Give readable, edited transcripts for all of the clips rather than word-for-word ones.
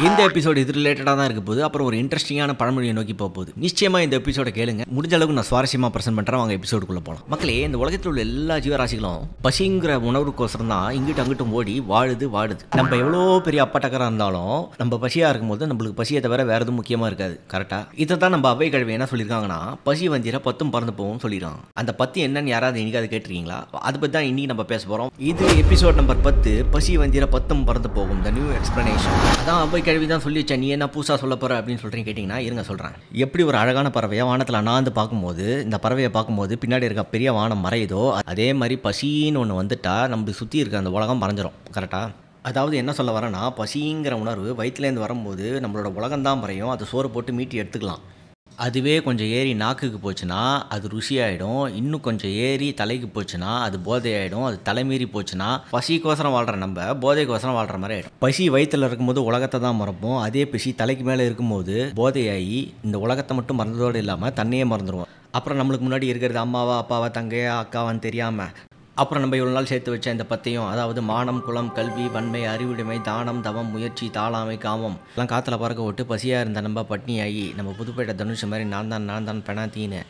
இந்த எபிசோடு இது ரிலேட்டடாக தான் இருக்க போகுது. அப்புறம் ஒரு இன்ட்ரெஸ்டிங்கான பழமொழியை நோக்கி போக போகுது. நிச்சயமாக இந்த எபிசோட கேளுங்க. முடிஞ்ச அளவுக்கு நான் சுவாரஸ்யமாக ப்ரெசென்ட் பண்ணுறேன். அவங்க எபிசோடுக்குள்ளே போகலாம். மக்களே, இந்த உலகத்தில் உள்ள எல்லா ஜீவராசிகளும் பசிங்கிற உணர்வுக்கோசரம் தான் இங்கிட்டு அங்கிட்டும் ஓடி வாழுது. நம்ம எவ்வளோ பெரிய அப்பட்டக்கராக இருந்தாலும் நம்ம பசியாக இருக்கும்போது நம்மளுக்கு பசியை தவிர வேறு எதுவும் முக்கியமாக இருக்காது. கரெக்டாக இதை தான் நம்ம அவை கழுவி என்ன சொல்லியிருக்காங்கன்னா, பசி வந்திர பத்தும் பறந்து போகும் சொல்லிடுறாங்க. அந்த பத்து என்னன்னு யாராவது இன்னைக்கு அதை கேட்டிருக்கீங்களா? அதை பற்றி தான் இன்னைக்கு நம்ம பேச போகிறோம். இது எபிசோட் நம்பர் 10, பசி வந்திர பத்தும் பறந்து போகும், த நியூ எக்ஸ்பிளனேஷன். அதான் அவை கழுவி தான் சொல்லி வச்சேன். நீ என்ன புதுசாக சொல்ல போகிற அப்படின்னு சொல்கிறீங்க கேட்டிங்கன்னா, இருங்க சொல்கிறேன். எப்படி ஒரு அழகான பறவையை வானத்தில் அண்ணாந்து பார்க்கும்போது, இந்த பறவையை பார்க்கும்போது பின்னாடி இருக்க பெரிய வானம் மறையுதோ, அதே மாதிரி பசின்னு ஒன்று வந்துட்டா நம்ம சுற்றி இருக்க அந்த உலகம் மறைஞ்சிரும். கரெக்டாக? அதாவது என்ன சொல்ல வரேன்னா, பசிங்கிற உணர்வு வயிற்றுலேருந்து வரும்போது நம்மளோட உலகம்தான் மறையும். அது சோறு போட்டு மீட்டி எடுத்துக்கலாம். அதுவே கொஞ்சம் ஏறி நாக்குக்கு போச்சுன்னா அது ருசியாயிடும். இன்னும் கொஞ்சம் ஏறி தலைக்கு போச்சுன்னா அது போதையாயிடும். அது தலைமீறி போச்சுன்னா பசிக்கோசரம் வாழ்கிற நம்ம போதைக்கோசரம் வாழ்கிற மாதிரி ஆகிடும். பசி வயிற்றில் இருக்கும்போது உலகத்தை தான் மறப்போம். அதே பசி தலைக்கு மேலே இருக்கும்போது போதையாகி இந்த உலகத்தை மட்டும் மறந்ததோடு இல்லாமல் தன்னையே மறந்துடுவோம். அப்புறம் நம்மளுக்கு முன்னாடி இருக்கிறது அம்மாவா, அப்பாவா, தங்கையா, அக்காவான்னு தெரியாமல் அப்புறம் நம்ம இவ்வளோ நாள் சேர்த்து வச்ச இந்த பத்தையும், அதாவது மானம், குலம், கல்வி, வன்மை, அறிவுடைமை, தானம், தவம், முயற்சி, தாளாமை, காமம் எல்லாம் காற்றுல பறக்க விட்டு பசியாக இருந்த நம்ம பட்னியாகி நம்ம புதுப்பேட்டை தனுஷ் மாதிரி நான் தான் பெணாத்தின்னு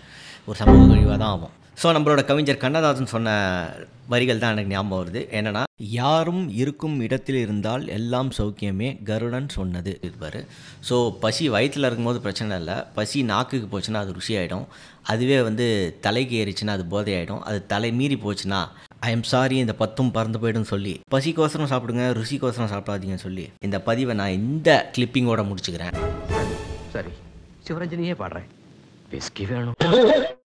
ஒரு சமூக கழிவாக தான் ஆகும். ஸோ நம்மளோட கவிஞர் கண்ணதாசன் சொன்ன வரிகள் தான் எனக்கு ஞாபகம் வருது. என்னென்னா, யாரும் இருக்கும் இடத்தில் இருந்தால் எல்லாம் சௌக்கியமே கருடன் சொன்னது இருப்பார். ஸோ பசி வயிற்றில் இருக்கும்போது பிரச்சனை இல்லை. பசி நாக்குக்கு போச்சுன்னா அது ருசியாயிடும். அதுவே தலைக்கு ஏறிச்சுன்னா அது போதையாயிடும். அது தலை மீறி போச்சுன்னா ஐ எம் சாரி, இந்த பத்தும் பறந்து போய்டும் சொல்லி பசிக்கோசரம் சாப்பிடுங்க, ருசிக்கோசரம் சாப்பிடாதீங்கன்னு சொல்லி இந்த பதிவை நான் இந்த கிளிப்பிங்கோட முடிச்சுக்கிறேன். சரி, சிவரஞ்சனியே பாடுறேன். விஸ்கி வேணும்.